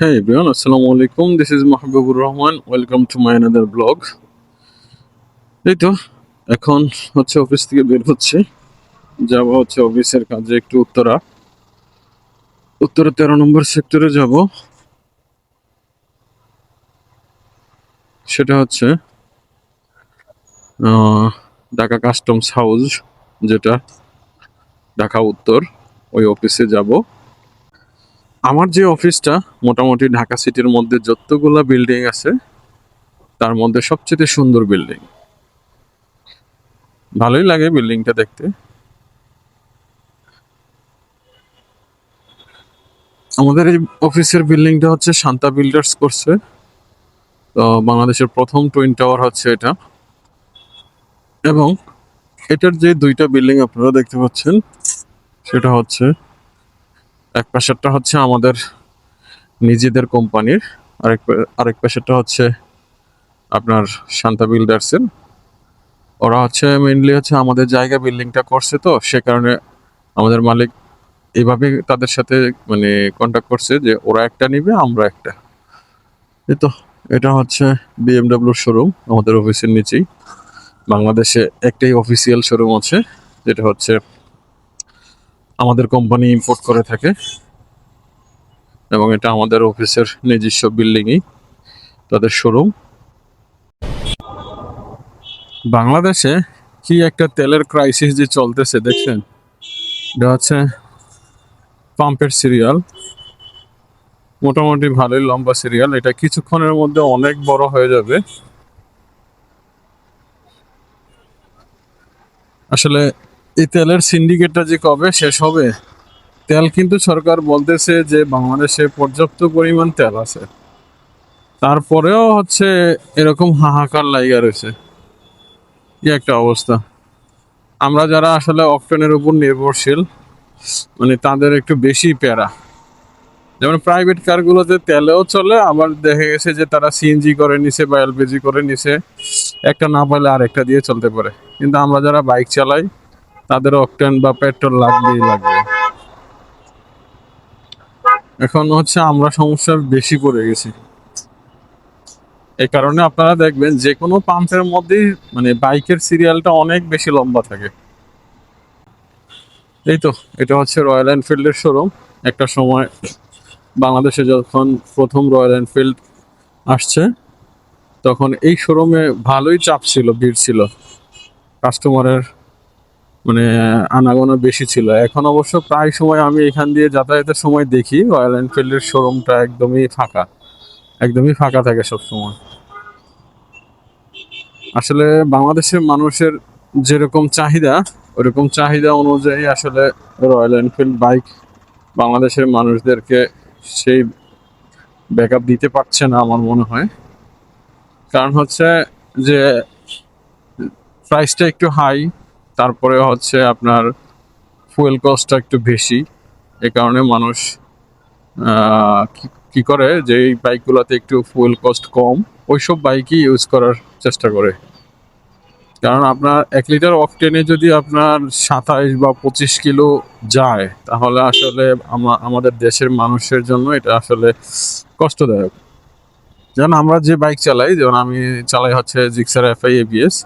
Hey everyone, Assalamu alaikum. This is Mahbubur Rahman. Welcome to my another blog. এই তো এখন office থেকে বের হচ্ছে, যাব অফিসের কাজে একটু উত্তরা 13 নম্বর সেক্টরে যাব। সেটা হচ্ছে ঢাকা কাস্টমস হাউস, যেটা ঢাকা উত্তর, ওই অফিসে যাব। আমার যে অফিসটা মোটামুটি ঢাকা সিটির মধ্যে যতগুলা বিল্ডিং আছে তার মধ্যে সবচেয়ে সুন্দর বিল্ডিং। ভালোই লাগে বিল্ডিংটা দেখতে। আমাদের এই অফিসের বিল্ডিংটা হচ্ছে শান্তা বিল্ডার্স করছে। তো বাংলাদেশের প্রথম টুইন টাওয়ার হচ্ছে এটা, এবং এটার যে দুইটা বিল্ডিং আপনারা দেখতে পাচ্ছেন সেটা হচ্ছে, এক পাশেরটা হচ্ছে আমাদের নিজেদের কোম্পানির, আরেক পাশেরটা হচ্ছে আপনার শান্তা বিল্ডার্সের। ওরা হচ্ছে মেইনলি আমাদের জায়গা বিল্ডিংটা করছে, তো সে কারণে আমাদের মালিক এইভাবে তাদের সাথে মানে কন্ট্যাক্ট করছে যে ওরা একটা নিবে, আমরা একটা। এই তো এটা হচ্ছে বিএমডব্লিউর শোরুম আমাদের অফিসের নিচেই। বাংলাদেশে একটাই অফিসিয়াল শোরুম আছে, যেটা হচ্ছে আমাদের কোম্পানি ইম্পোর্ট করে থাকে, এবং এটা আমাদের অফিসের নিজস্ব বিল্ডিংই তাদের শোরুম। বাংলাদেশে কি একটা তেলের ক্রাইসিস যে চলতেছে দেখছেন, এটা হচ্ছে পাম্পের সিরিয়াল। মোটামুটি ভালোই লম্বা সিরিয়াল, এটা কিছুক্ষণের মধ্যে অনেক বড় হয়ে যাবে। আসলে এই তেলের সিন্ডিকেটটা যে কবে শেষ হবে। তেল কিন্তু সরকার বলতেছে যে বাংলাদেশে পর্যাপ্ত পরিমাণ তেল আছে, তারপরেও এরকম হাহাকার লাইগা রয়েছে। কি একটা অবস্থা! আমরা যারা আসলে অকটেনের উপর নির্ভরশীল, মানে তাদের একটু বেশি প্যারা। যেমন প্রাইভেট কারগুলোতে তেলেও চলে, আবার দেখা গেছে যে তারা সিএনজি করে নিছে বা এলপিজি করে নিছে, একটা না পাইলে আরেকটা দিয়ে চলতে পারে। কিন্তু আমরা যারা বাইক চালাই তাদের অকটেন বা পেট্রোল লাগবেই লাগবে। এখন আমরা সমস্যা বেশি পড়ে গেছি। এই কারণে আপনারা দেখবেন যে কোনো পাম্পের মধ্যেই মানে বাইকের সিরিয়ালটা অনেক বেশি লম্বা থাকে। এই তো এটা হচ্ছে রয়্যাল এনফিল্ডের শোরুম। একটা সময় বাংলাদেশে যখন প্রথম রয়্যাল এনফিল্ড আসছে, তখন এই শোরুমে ভালোই চাপ ছিল, ভিড় ছিল, কাস্টমারের মানে আনাগোনা বেশি ছিল। এখন অবশ্য প্রায় সময় আমি এখান দিয়ে যাতায়াতের সময় দেখি রয়্যাল এনফিল্ডের শোরুমটা একদমই ফাঁকা থাকে সব সময়। আসলে বাংলাদেশের মানুষের যেরকম চাহিদা, ওরকম চাহিদা অনুযায়ী আসলে রয়্যাল এনফিল্ড বাইক বাংলাদেশের মানুষদেরকে সেই ব্যাকআপ দিতে পারছে না আমার মনে হয়। কারণ যে প্রাইসটা একটু হাই, তারপরে আপনার ফুয়েল কস্টটা একটু বেশি। এ কারণে মানুষ কি করে যে এই বাইকগুলোতে একটু ফুয়েল কস্ট কম, ওইসব বাইকই ইউজ করার চেষ্টা করে। কারণ আপনার 1 লিটার অকটেনে যদি আপনার 27 বা 25 কিলো যায়, তাহলে আসলে আমাদের দেশের মানুষের জন্য এটা আসলে কষ্টদায়ক। যেমন আমরা যে বাইক চালাই, যেমন আমি চালাই জিক্সার এফআই এবিএস,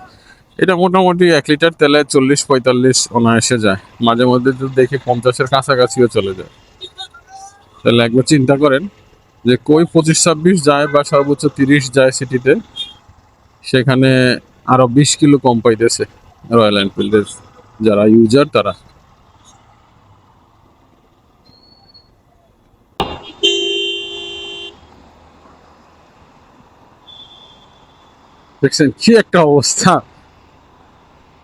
এটা মোটামুটি 1 লিটার তেলে 40-45 অনায়াসে যায়। মাঝে মধ্যে তো দেখি 50-এর কাছাকাছিও চলে যায়। তাহলে একবার চিন্তা করেন যে কই 25-26 যায় বা সর্বোচ্চ 30 যায় সিটিতে, সেখানে আরো 20 কিলো কম পাইতেছে রয়্যাল এনফিল্ডের যারা ইউজার তারা। দেখছেন কি একটা অবস্থা!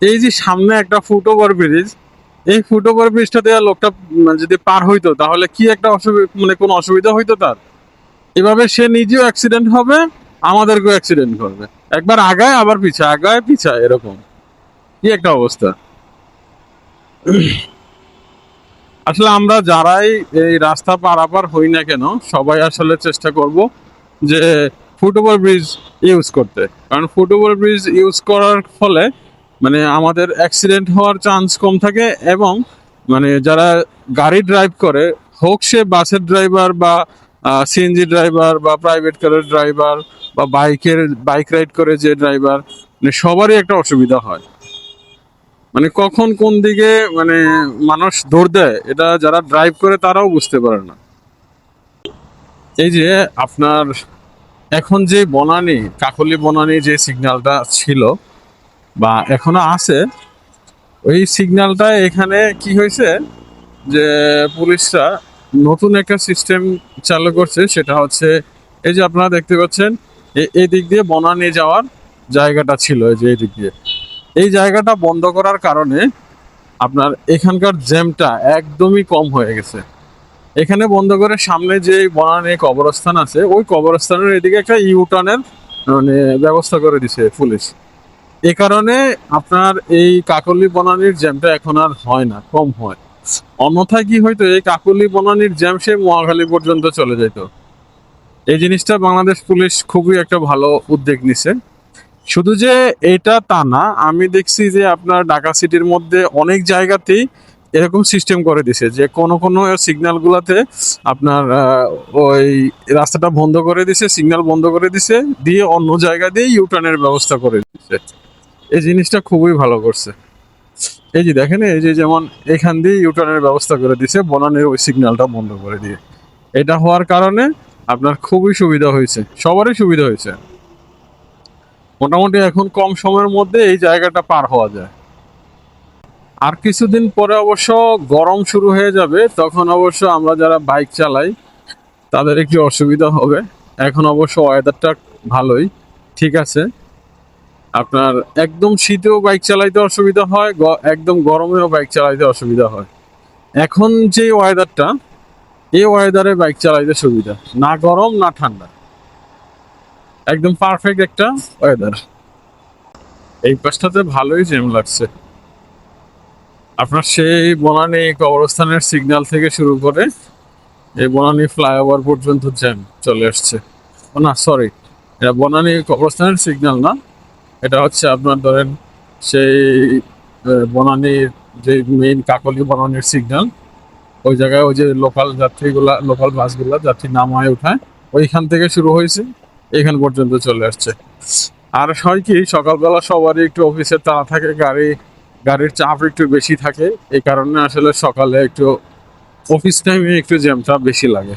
এই যে সামনে একটা ফুটওভার ব্রিজ, এই ফুটওভার ব্রিজটা দেওয়া লোকটা যদি পার হইতো তাহলে কি একটা মানে কোনো অসুবিধা হইতো তার? এভাবে সে নিজেও অ্যাক্সিডেন্ট হবে, আমাদেরকেও অ্যাক্সিডেন্ট করবে। একবার আগায় আবার পিছায়, আগায় পিছায়, এরকম কি একটা অবস্থা! আসলে আমরা যারাই এই রাস্তা পারাপার হই না কেন, সবাই আসলে চেষ্টা করব যে ফুটওভার ব্রিজ ইউজ করতে। কারণ ফুটওভার ব্রিজ ইউজ করার ফলে মানে আমাদের অ্যাক্সিডেন্ট হওয়ার চান্স কম থাকে, এবং মানে যারা গাড়ি ড্রাইভ করে, হোক সে বাসের ড্রাইভার বা সিএনজি ড্রাইভার বা প্রাইভেট কারের ড্রাইভার বা বাইক রাইড করে যে ড্রাইভার, মানে সবারই একটা অসুবিধা হয়। মানে কখন কোন দিকে মানে মানুষ দৌড় দেয় এটা যারা ড্রাইভ করে তারাও বুঝতে পারে না। এই যে আপনার এখন যে বনানী কাকলি বনানী যে সিগন্যালটা ছিল বা এখনো আছে, ওই সিগন্যালটা এখানে কি হয়েছে যে পুলিশরা নতুন একটা সিস্টেম চালু করছে। সেটা হচ্ছে এই যে আপনারা দেখতে পাচ্ছেন এই দিক দিয়ে বনানী যাওয়ার জায়গাটা ছিল, এই যে এই দিক দিয়ে এই জায়গাটা বন্ধ করার কারণে আপনার এখানকার জ্যামটা একদমই কম হয়ে গেছে। এখানে বন্ধ করে সামনে যে বনানী কবরস্থান আছে ওই কবরস্থানের এদিকে একটা ইউটার্নের মানে ব্যবস্থা করে দিছে পুলিশ। এ কারণে আপনার এই কাকলি বনানীর জ্যামটা এখন আর হয় না, কম হয়। অন্যথায় কি হইতো, এই কাকলি বনানীর জ্যাম সে মহাখালী পর্যন্ত চলে যেত। এই জিনিসটা বাংলাদেশ পুলিশ খুবই একটা ভালো উদ্যোগ নিছে। শুধু যে এটা তা না, আমি দেখছি যে আপনার ঢাকা সিটির মধ্যে অনেক জায়গাতেই এরকম সিস্টেম করে দিছে যে কোন কোন সিগন্যাল গুলাতে আপনার ওই রাস্তাটা বন্ধ করে দিছে, সিগন্যাল বন্ধ করে দিছে, দিয়ে অন্য জায়গা দিয়ে ইউটার্নের ব্যবস্থা করে দিছে। এই জিনিসটা খুবই ভালো করছে। এই যে দেখেন, এই যে যেমন এখান দিয়ে ইউটার্নের ব্যবস্থা করে দিছে বনানীর ওই সিগন্যালটা বন্ধ করে দিয়ে। এটা হওয়ার কারণে আপনার খুবই সুবিধা হয়েছে, সবারই সুবিধা হয়েছে। মোটামুটি এখন কম সময়ের মধ্যে এই জায়গাটা পার হওয়া যায়। আর কিছুদিন পরে অবশ্য গরম শুরু হয়ে যাবে, তখন অবশ্য আমরা যারা বাইক চালাই তাদের একটু অসুবিধা হবে। এখন অবশ্য ওয়েদারটা ভালোই, ঠিক আছে। আপনার একদম শীতেও বাইক চালাইতে অসুবিধা হয়, একদম গরমেও বাইক চালাইতে অসুবিধা হয়। এখন যে ওয়েদারটা, এই ওয়েদারে বাইক চালাইতে সুবিধা, না গরম না ঠান্ডা, একদম পারফেক্ট একটা ওয়েদার। এই পাশটাতে ভালোই জ্যাম লাগছে। আপনার সেই বনানী কবরস্থানের সিগন্যাল থেকে শুরু করে এই বনানী ফ্লাইওভার পর্যন্ত জ্যাম চলে আসছে। ও না, সরি, এটা বনানী কবরস্থানের সিগন্যাল না, এটা হচ্ছে আপনার ধরেন সেই বনানীর যে মেইন কাকলি বনানীর সিগন্যাল, ওই জায়গায় ওই যে লোকাল যাত্রীগুলা, লোকাল বাসগুলা যাত্রী নামায় উঠায়, ওইখান থেকে শুরু হয়েছে, এইখান পর্যন্ত চলে আসছে। আর হয় কি, সকালবেলা সবারই একটু অফিসের তাড়া থাকে, গাড়ির চাপ একটু বেশি থাকে, এই কারণে আসলে সকালে একটু অফিস টাইমে একটু জ্যামটা বেশি লাগে।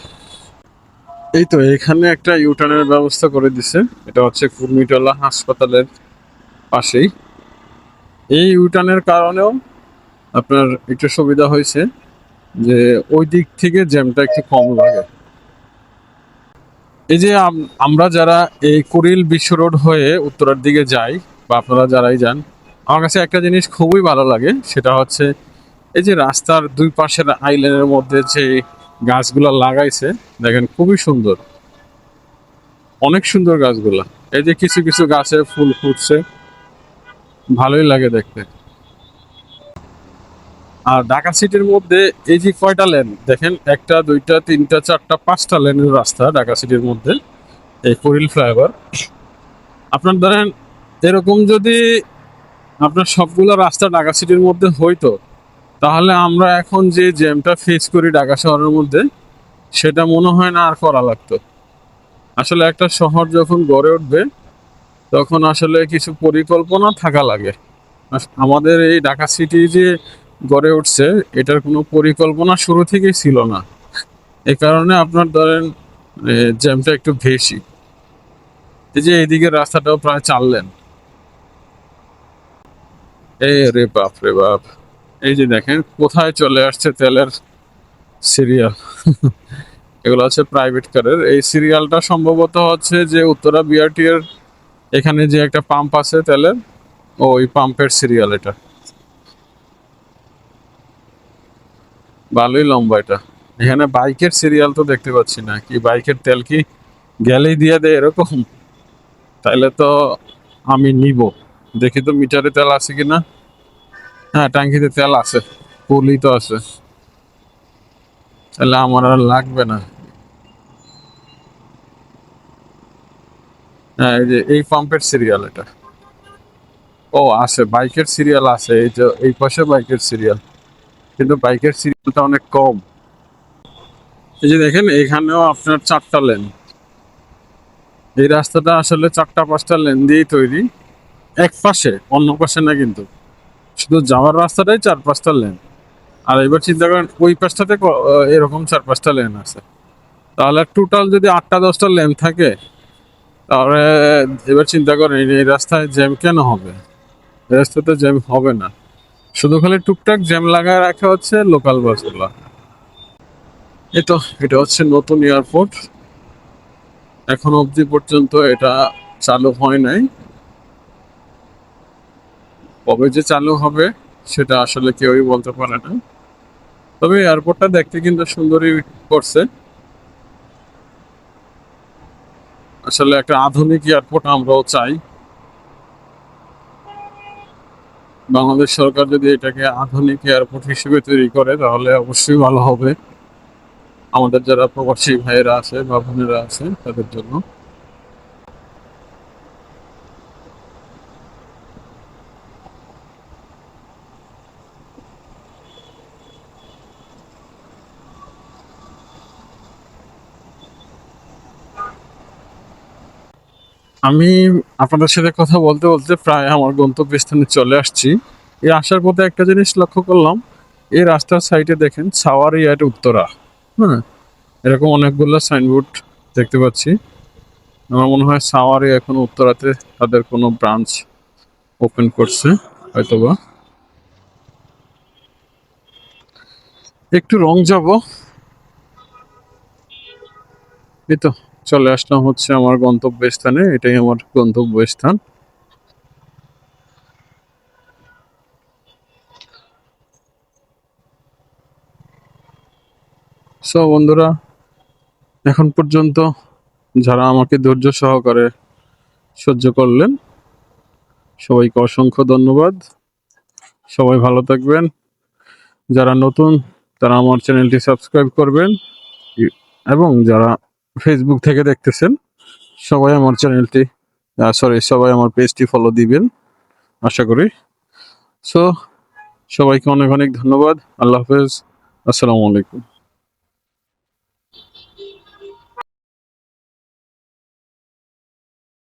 এই তো এখানে একটা ইউটার্নের ব্যবস্থা করে দিছে, এটা হচ্ছে কুর্মিটোলা হাসপাতালের পাশেই। এই ইউটার্নের কারণেও আপনার একটু সুবিধা হয়েছে যে ওই দিক থেকে জ্যামটা একটু কম লাগে। এই যে আমরা যারা এই কুড়িল বিশ্ব রোড হয়ে উত্তরার দিকে যাই বা আপনারা যারাই যান, আমার কাছে একটা জিনিস খুবই ভালো লাগে, সেটা হচ্ছে এই যে রাস্তার দুই পাশের আইল্যান্ডের মধ্যে যে গাছগুলা লাগাইছে, দেখেন খুবই সুন্দর, অনেক সুন্দর গাছগুলা। এই যে কিছু কিছু গাছে ফুল ফুটছে, ভালোই লাগে দেখতে। আর ঢাকা সিটির মধ্যে এই যে কয়টা লেন দেখেন, একটা দুইটা তিনটা চারটা পাঁচটা লেনের রাস্তা ঢাকা সিটির মধ্যে, এই কুড়িল ফ্লাইওভার। আপনার ধরেন এরকম যদি আপনার সবগুলো রাস্তা ঢাকা সিটির মধ্যে হইতো, তাহলে আমরা এখন যে জ্যামটা ফেস করি ঢাকা শহরের মধ্যে, সেটা মনে হয় না আর করা লাগতো। আসলে একটা শহর যখন গড়ে উঠবে তখন আসলে কিছু পরিকল্পনা থাকা লাগে। আমাদের এই ঢাকা সিটি যে গড়ে উঠছে, এটার কোনো পরিকল্পনা শুরু থেকেই ছিল না। এই কারণে আপনার ধরেন জ্যামটা একটু বেশি। এই যে এইদিকে রাস্তাটাও প্রায় 4 লেন। এই রে বাপ রে বাপ, এই যে দেখেন কোথায় চলে আসছে তেলের সিরিয়াল। এগুলো হচ্ছে প্রাইভেট কারের। এই সিরিয়ালটা সম্ভবত হচ্ছে যে উত্তরা বিআরটি এর এখানে যে একটা পাম্প আছে তেলের, ওই পাম্পের সিরিয়াল এটা। ভালোই লম্বা এটা। এখানে বাইকের সিরিয়াল তো দেখতে পাচ্ছি না, কি বাইকের তেল কি গেলেই দিয়ে দেয় এরকম? তাইলে তো আমি নিব, দেখি তো মিটারে তেল আছে কিনা। হ্যাঁ, ট্যাঙ্কিতে তেল আছে, ফুলই তো আছে, তাহলে আমার আর লাগবে না। হ্যাঁ, এই যে এই পাম্পের সিরিয়াল এটা। ও আছে, বাইকের সিরিয়াল আছে, এই যে এই পাশে বাইকের সিরিয়াল, কিন্তু বাইকের সিরিয়ালটা অনেক কম। এই যে দেখেন এখানেও আপনার 4টা লেন। এই রাস্তাটা আসলে 4টা 5টা লেন দিয়েই তৈরি, এক পাশে, অন্য পাশে না কিন্তু, শুধু যাওয়ার রাস্তাটাই 4-5টা লেন। আর এবার চিন্তা করেন ওই পাশটাতে এরকম 4-5টা লেন আছে, তাহলে টোটাল যদি 8-10টা লেন থাকে, তাহলে এবার চিন্তা করেন এই রাস্তায় জ্যাম কেন হবে? এই রাস্তাতে জ্যাম হবে না, শুধু খালি টুকটাক জ্যাম লাগায় রাখা হচ্ছে লোকাল বাসগুলো। এই তো, এটা হচ্ছে নতুন এয়ারপোর্ট। এখনো অবধি পর্যন্ত এটা চালু হয় নাই। কবে যে চালু হবে সেটা আসলে কেউই বলতে পারে না। তবে এয়ারপোর্টটা দেখতে কিন্তু সুন্দরই করছে। আসলে একটা আধুনিক এয়ারপোর্ট আমরাও চাই। বাংলাদেশ সরকার যদি এটাকে আধুনিক এয়ারপোর্ট হিসেবে তৈরি করে তাহলে অবশ্যই ভালো হবে আমাদের যারা প্রবাসী ভাইয়েরা আছে বা বোনেরা আছে তাদের জন্য। আমি আপনাদের সাথে কথা বলতে বলতে প্রায় আমার গন্তব্যস্থানে চলে আসছি। এই আসার পথে একটা জিনিস লক্ষ্য করলাম, এই রাস্তার সাইডে দেখেন সাওয়ারি অ্যাট উত্তরা, হ্যাঁ, এরকম অনেকগুলো সাইনবোর্ড দেখতে পাচ্ছি। আমার মনে হয় সাওয়ারি এখন উত্তরাতে তাদের কোনো ব্রাঞ্চ ওপেন করছে হয়তোবা। একটু রং যাব, এই তো চলে আসলাম হচ্ছে আমার গন্তব্যস্থানে। এটাই আমার গন্তব্যস্থান। সো বন্ধুরা, এখন পর্যন্ত যারা আমাকে ধৈর্য সহকারে সহ্য করলেন, সবাইকে অসংখ্য ধন্যবাদ। সবাই ভালো থাকবেন। যারা নতুন তারা আমার চ্যানেলটি সাবস্ক্রাইব করবেন, এবং যারা ফেসবুক থেকে দেখতেছেন সবাই আমার চ্যানেলটি, সবাই আমার পেজটি ফলো দিবেন আশা করি। সো সবাইকে অনেক অনেক ধন্যবাদ। আল্লাহ হাফেজ। আসসালামু আলাইকুম।